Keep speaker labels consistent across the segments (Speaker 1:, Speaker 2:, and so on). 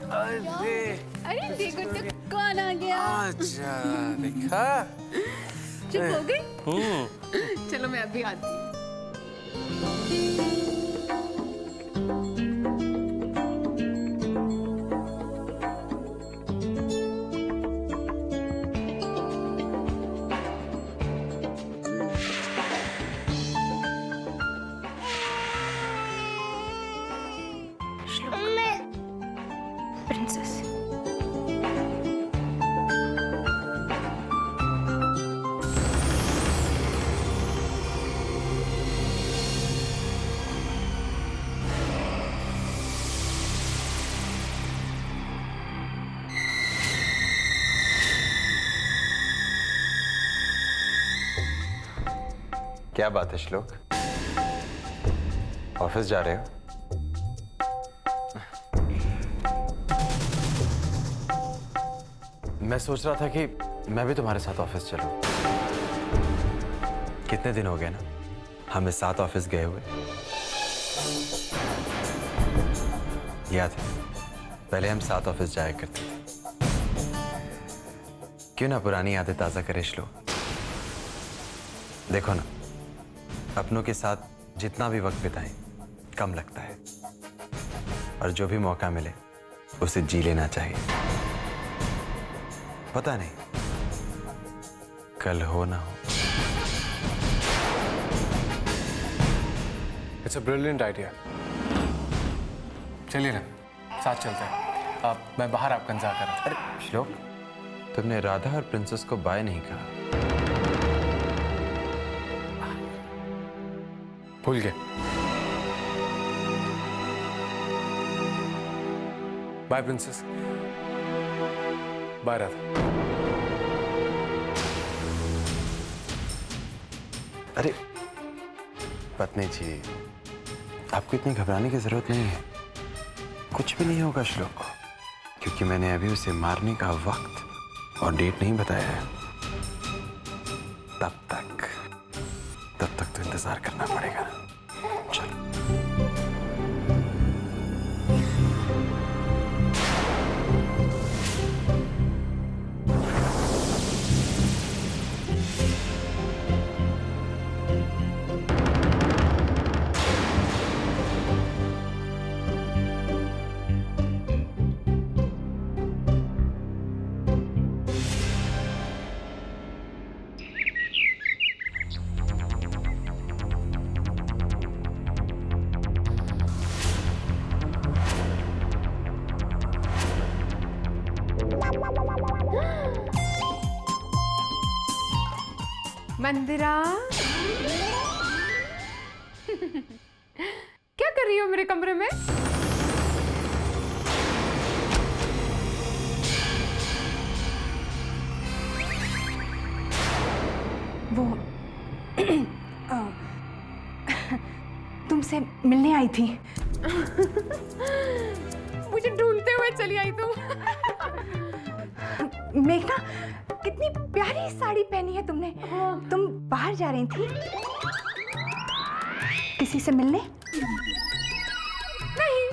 Speaker 1: अरे
Speaker 2: अरे देखो तो कौन आ गया।
Speaker 1: अच्छा देखा।
Speaker 2: चुप हो गई। चलो मैं अभी आती हूँ।
Speaker 3: प्रिंसेस
Speaker 1: क्या बात है श्लोक, ऑफिस जा रहे हो? मैं सोच रहा था कि मैं भी तुम्हारे साथ ऑफिस चलूं। कितने दिन हो गए ना हमें साथ ऑफिस गए हुए। याद है पहले हम साथ ऑफिस जाया करते थे। क्यों ना पुरानी यादें ताजा करे श्लोक। देखो ना, अपनों के साथ जितना भी वक्त बिताएं कम लगता है, और जो भी मौका मिले उसे जी लेना चाहिए। पता नहीं कल हो ना हो।
Speaker 4: It's a brilliant idea. चलिए ना साथ चलते हैं। मैं बाहर आपका इंतजार कर रहा हूं।
Speaker 1: अरे श्लोक, तुमने राधा और प्रिंसेस को बाय नहीं कहा।
Speaker 4: भूल गए। Bye princess. बाय राधा।
Speaker 1: अरे पत्नी जी, आपको इतनी घबराने की जरूरत नहीं है। कुछ भी नहीं होगा श्लोक, क्योंकि मैंने अभी उसे मारने का वक्त और डेट नहीं बताया है। तब तक तो इंतजार करना पड़ेगा। चलो।
Speaker 2: मंदिरा क्या कर रही हो मेरे कमरे में?
Speaker 3: वो तुमसे मिलने आई थी।
Speaker 2: मुझे ढूंढते हुए चली आई तुम।
Speaker 3: मेघना, कितनी प्यारी साड़ी पहनी है तुमने। तुम बाहर जा रही थी किसी से मिलने?
Speaker 2: नहीं।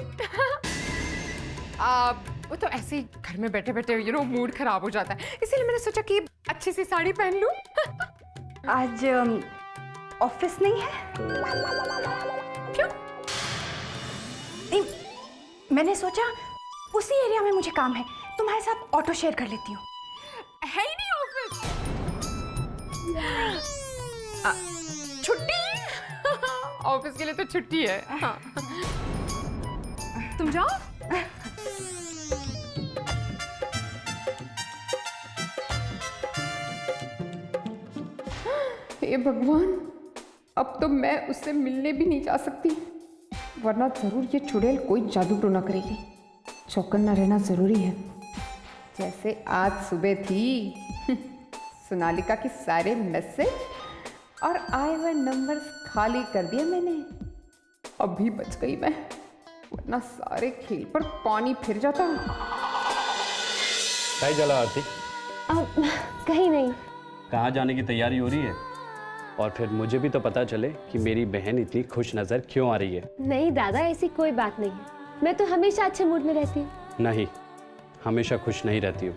Speaker 2: वो तो ऐसे ही घर में बैठे बैठे मूड खराब हो जाता है, इसीलिए मैंने सोचा कि अच्छी सी साड़ी पहन लूं।
Speaker 3: आज ऑफिस नहीं है?
Speaker 2: क्यों?
Speaker 3: नहीं, मैंने सोचा उसी एरिया में मुझे काम है, तुम्हारे साथ ऑटो शेयर कर लेती हूँ।
Speaker 2: है ही नहीं ऑफिस। छुट्टी। ऑफिस के लिए तो छुट्टी है। हाँ। तुम जाओ। हे भगवान, अब तो मैं उससे मिलने भी नहीं जा सकती, वरना जरूर ये चुड़ैल कोई जादू टोना करेगी। चौकन्ना रहना जरूरी है। जैसे आज सुबह थी। सोनालिका के सारे मैसेज और आए हुए नंबर्स खाली कर दिए मैंने। अभी बच गई मैं, वरना सारे खेल पर पानी फिर जाता।
Speaker 5: कहीं चला आरती?
Speaker 6: कहीं नहीं।
Speaker 5: कहाँ जाने की तैयारी हो रही है? और फिर मुझे भी तो पता चले कि मेरी बहन इतनी खुश नजर क्यों आ रही है।
Speaker 6: नहीं दादा, ऐसी कोई बात नहीं है। मैं तो हमेशा अच्छे मूड में रहती हूँ।
Speaker 5: नहीं, हमेशा खुश नहीं रहती हो।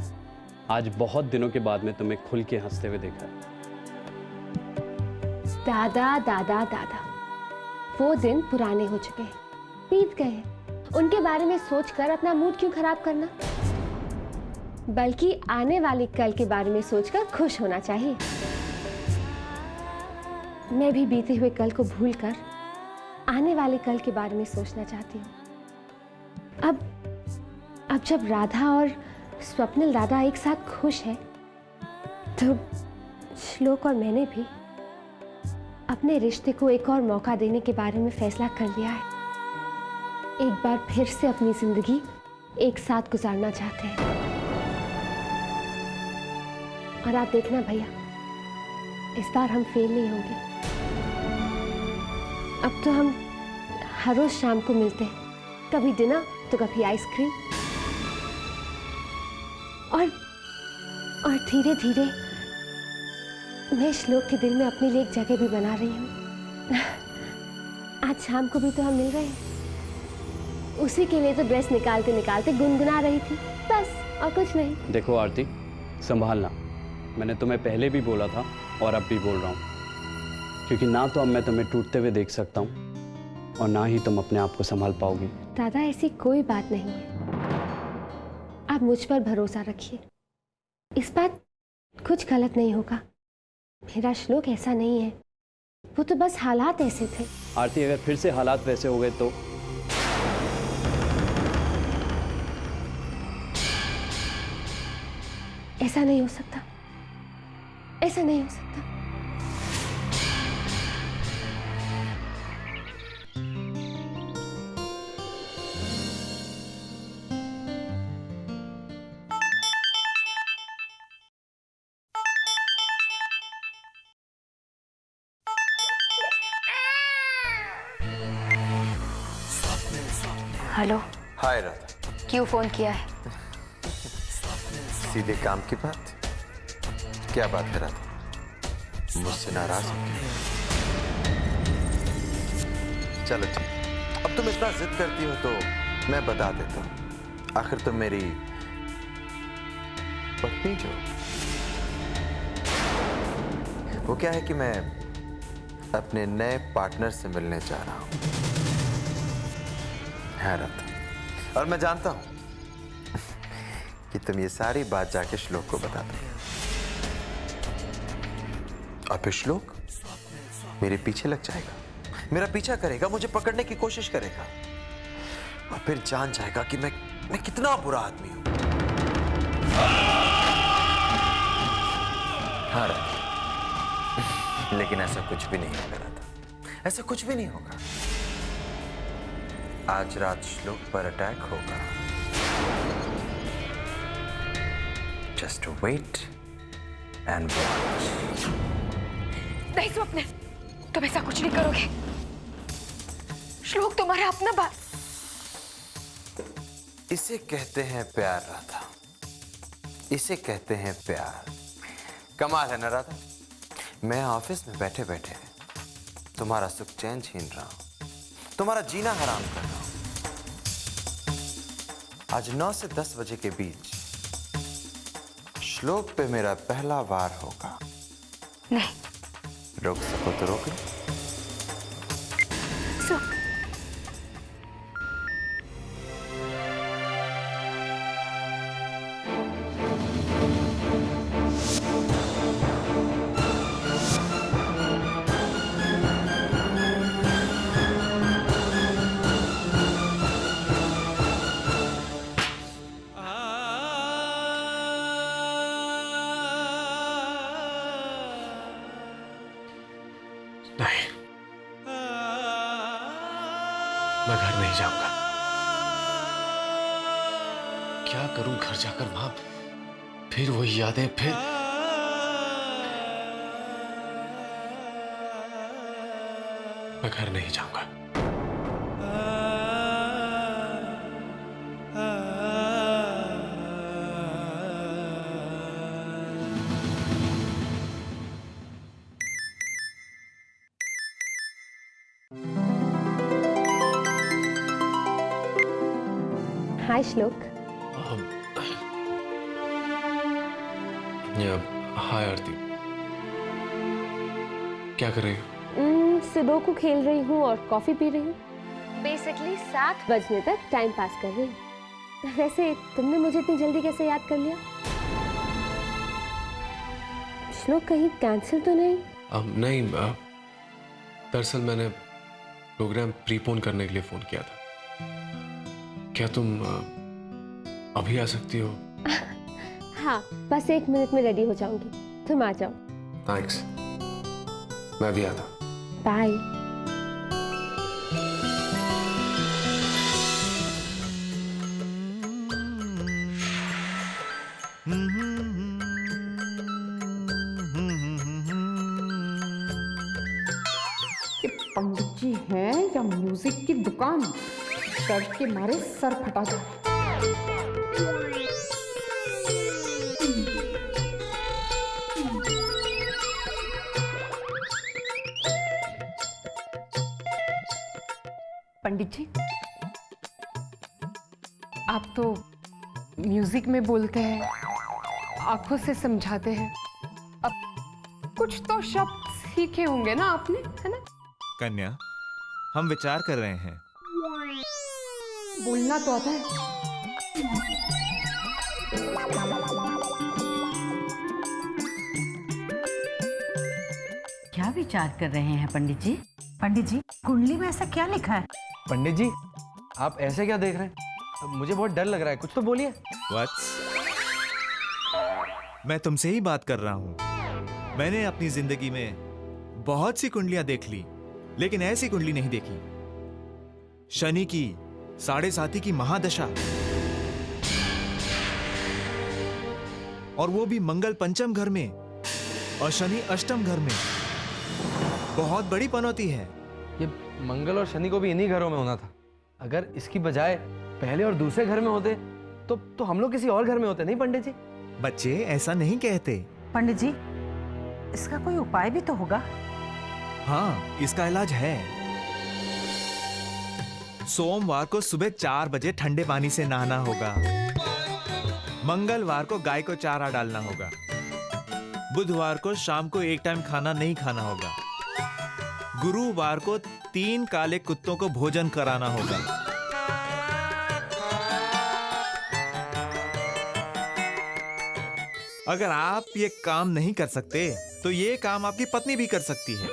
Speaker 5: आज बहुत दिनों के बाद में तुम्हें खुल के हंसते हुए देखा।
Speaker 6: दादा दादा दादा, वो दिन पुराने हो चुके हैं, बीत गए हैं। उनके बारे में सोचकर अपना मूड क्यों खराब करना, बल्कि आने वाले कल के बारे में सोचकर खुश होना चाहिए। मैं भी बीते हुए कल को भूलकर आने वाले कल के बारे में सोचना चाहती हूँ। अब जब राधा और स्वप्निल दादा एक साथ खुश है, तो श्लोक और मैंने भी अपने रिश्ते को एक और मौका देने के बारे में फैसला कर लिया है। एक बार फिर से अपनी जिंदगी एक साथ गुजारना चाहते हैं। और आप देखना भैया, इस बार हम फेल नहीं होंगे। अब तो हम हर रोज शाम को मिलते हैं, कभी डिनर तो कभी आइसक्रीम, और धीरे धीरे मैं श्लोक के दिल में अपने लिए एक जगह भी बना रही हूँ। आज शाम को भी तो हम मिल रहे हैं। उसी के लिए तो ड्रेस निकालते निकालते गुनगुना रही थी, बस, और कुछ नहीं।
Speaker 5: देखो आरती, संभालना। मैंने तुम्हें पहले भी बोला था और अब भी बोल रहा हूँ, क्योंकि ना तो अब मैं तुम्हें टूटते हुए देख सकता हूँ और ना ही तुम अपने आप को संभाल पाओगी।
Speaker 6: दादा, ऐसी कोई बात नहीं है, आप मुझ पर भरोसा रखिए। इस बार कुछ गलत नहीं होगा। मेरा श्लोक ऐसा नहीं है, वो तो बस हालात ऐसे थे।
Speaker 5: आरती, अगर फिर से हालात वैसे हो गए तो?
Speaker 6: ऐसा नहीं हो सकता, ऐसा नहीं हो सकता।
Speaker 3: हेलो,
Speaker 1: हाय राधा।
Speaker 3: क्यों फोन किया है?
Speaker 1: सीधे काम की बात। क्या बात है राधा? मुझसे नाराज हो क्या? चलो ठीक, अब तुम इतना जिद करती हो तो मैं बता देता हूं। आखिर तुम मेरी पत्नी जो, वो क्या है कि मैं अपने नए पार्टनर से मिलने जा रहा हूं। हाँ राधा, और मैं जानता हूं कि तुम ये सारी बात जाके श्लोक को बता दोगे, और फिर श्लोक मेरे पीछे लग जाएगा, मेरा पीछा करेगा, मुझे पकड़ने की कोशिश करेगा, और फिर जान जाएगा कि मैं कितना बुरा आदमी हूं। हाँ राधा, लेकिन ऐसा कुछ भी नहीं होगा राधा, ऐसा कुछ भी नहीं होगा। आज रात श्लोक पर अटैक होगा। Just wait and watch.
Speaker 3: नहीं स्वप्निल, तुम ऐसा कुछ नहीं करोगे। श्लोक तुम्हारा अपना बात।
Speaker 1: इसे कहते हैं प्यार राधा, इसे कहते हैं प्यार। कमाल है ना राधा, मैं ऑफिस में बैठे बैठे तुम्हारा सुख चैन छीन रहा हूं, तुम्हारा जीना हराम कर रहा हूं। आज 9 से 10 बजे के बीच श्लोक पे मेरा पहला वार होगा।
Speaker 3: नहीं,
Speaker 1: रोक सको तो रोक लो।
Speaker 4: नहीं, मैं घर नहीं जाऊंगा। क्या करूं घर जाकर मां? फिर वही यादें, फिर मैं घर नहीं जाऊंगा।
Speaker 6: हाय श्लोक।
Speaker 4: हाय आरती, क्या कर रही हो?
Speaker 6: सुडोकू खेल रही हूँ और कॉफी पी रही हूँ। बेसिकली 7 बजने तक टाइम पास कर रही हूँ। वैसे तुमने मुझे इतनी जल्दी कैसे याद कर लिया? श्लोक कहीं कैंसिल तो नहीं?
Speaker 4: नहीं, दरअसल मैंने प्रोग्राम प्रीपोन करने के लिए फोन किया था। क्या तुम अभी आ सकती हो?
Speaker 6: हाँ, बस 1 मिनट में रेडी हो जाऊंगी, तुम आ जाओ।
Speaker 4: थैंक्स, मैं भी आता।
Speaker 6: बाय।
Speaker 2: ये पंडित जी हैं या म्यूजिक की दुकान? डर के मारे सर फटा जाए। पंडित जी, आप तो म्यूजिक में बोलते हैं, आंखों से समझाते हैं। अब कुछ तो शब्द सीखे होंगे ना आपने, है ना?
Speaker 7: कन्या, हम विचार कर रहे हैं।
Speaker 2: बोलना तो आता है।
Speaker 8: क्या विचार कर रहे हैं पंडित जी? पंडित जी, कुंडली में ऐसा क्या लिखा है?
Speaker 9: पंडित जी, आप ऐसे क्या देख रहे हैं? अब मुझे बहुत डर लग रहा है, कुछ तो बोलिए।
Speaker 7: वत्स, मैं तुमसे ही बात कर रहा हूं। मैंने अपनी जिंदगी में बहुत सी कुंडलियां देख ली, लेकिन ऐसी कुंडली नहीं देखी। शनि की 7.5 की महादशा, और वो भी मंगल पंचम घर में और शनि अष्टम घर में। बहुत बड़ी पनौती है।
Speaker 9: ये मंगल और शनि को भी इन्हीं घरों में होना था। अगर इसकी बजाय पहले और दूसरे घर में होते तो हम लोग किसी और घर में होते, नहीं पंडित जी?
Speaker 7: बच्चे ऐसा नहीं कहते।
Speaker 8: पंडित जी, इसका कोई उपाय भी तो होगा।
Speaker 7: हाँ, इसका इलाज है। सोमवार को सुबह 4 बजे ठंडे पानी से नहाना होगा। मंगलवार को गाय को चारा डालना होगा। बुधवार को शाम को एक टाइम खाना नहीं खाना होगा। गुरुवार को 3 काले कुत्तों को भोजन कराना होगा। अगर आप ये काम नहीं कर सकते तो ये काम आपकी पत्नी भी कर सकती है।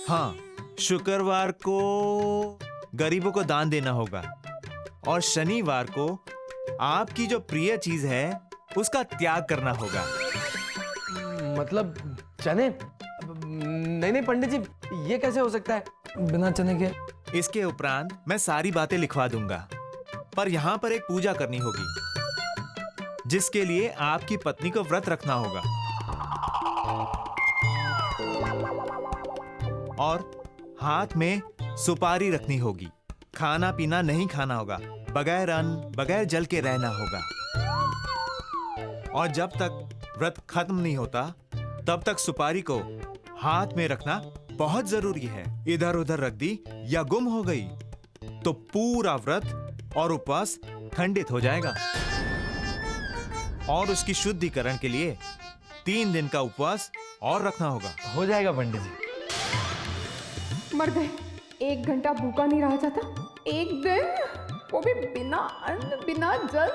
Speaker 7: हाँ, शुक्रवार को गरीबों को दान देना होगा और शनिवार को आपकी जो प्रिय चीज है उसका त्याग करना होगा।
Speaker 9: मतलब चने? नहीं पंडित जी, ये कैसे हो सकता है बिना चने के?
Speaker 7: इसके उपरांत मैं सारी बातें लिखवा दूंगा, पर यहाँ पर एक पूजा करनी होगी जिसके लिए आपकी पत्नी को व्रत रखना होगा और हाथ में सुपारी रखनी होगी। खाना पीना नहीं खाना होगा, बगैर अन्न बगैर जल के रहना होगा। और जब तक व्रत खत्म नहीं होता तब तक सुपारी को हाथ में रखना बहुत जरूरी है। इधर उधर रख दी या गुम हो गई तो पूरा व्रत और उपवास खंडित हो जाएगा। और उसकी शुद्धिकरण के लिए 3 दिन का उपवास और रखना होगा।
Speaker 9: हो जाएगा पंडित जी।
Speaker 2: मर गए। 1 घंटा भूखा नहीं रहा जाता? 1 दिन, वो भी बिना अन्न बिना जल।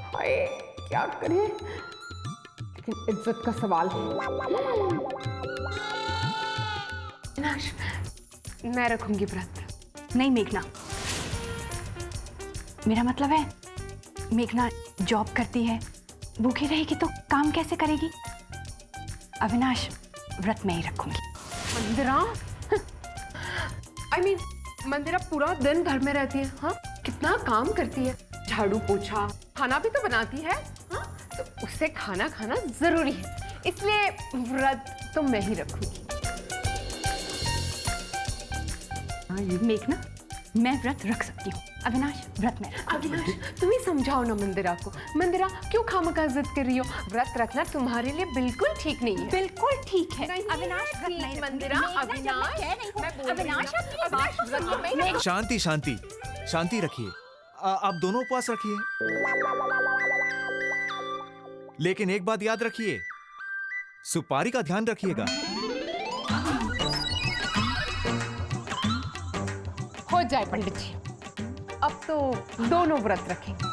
Speaker 2: हाय, क्या करें? लेकिन इज्जत का सवाल है। अविनाश, मैं रखूंगी व्रत।
Speaker 3: नहीं मेघना, मेरा मतलब है मेघना जॉब करती है, भूखी रहेगी तो काम कैसे करेगी? अविनाश, व्रत मैं ही रखूंगी।
Speaker 2: मंदिरा, मंदिरा पूरा दिन घर में रहती है। हाँ, कितना काम करती है, झाड़ू पोछा, खाना भी तो बनाती है। हाँ, तो उसे खाना खाना जरूरी है, इसलिए व्रत तो मैं ही रखूंगी।
Speaker 3: मेघना, मैं व्रत रख सकती हूँ। अविनाश, व्रत में
Speaker 2: अविनाश, तुम ही समझाओ ना मंदिरा को। मंदिरा, क्यों खामखा जिद कर रही हो? व्रत रखना तुम्हारे लिए बिल्कुल ठीक नहीं है।
Speaker 3: बिल्कुल ठीक है।
Speaker 2: नहीं,
Speaker 3: अविनाश, व्रत
Speaker 2: ठीक,
Speaker 3: नहीं
Speaker 2: मंदिरा, अविनाश,
Speaker 7: शांति शांति शांति रखिए। आप दोनों उपवास रखिए। लेकिन एक बात याद रखिए, सुपारी का ध्यान रखिएगा।
Speaker 2: हो जाए पंडित जी, अब तो दोनों व्रत रखेंगे।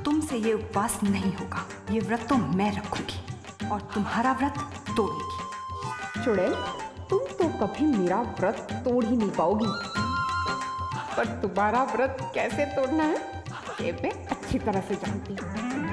Speaker 3: तुमसे ये उपवास नहीं होगा, ये व्रत तो मैं रखूंगी और तुम्हारा व्रत तोड़ूंगी।
Speaker 2: चुड़ैल, तुम तो कभी मेरा व्रत तोड़ ही नहीं पाओगी, पर तुम्हारा व्रत कैसे तोड़ना है ये मैं अच्छी तरह से जानती हूँ।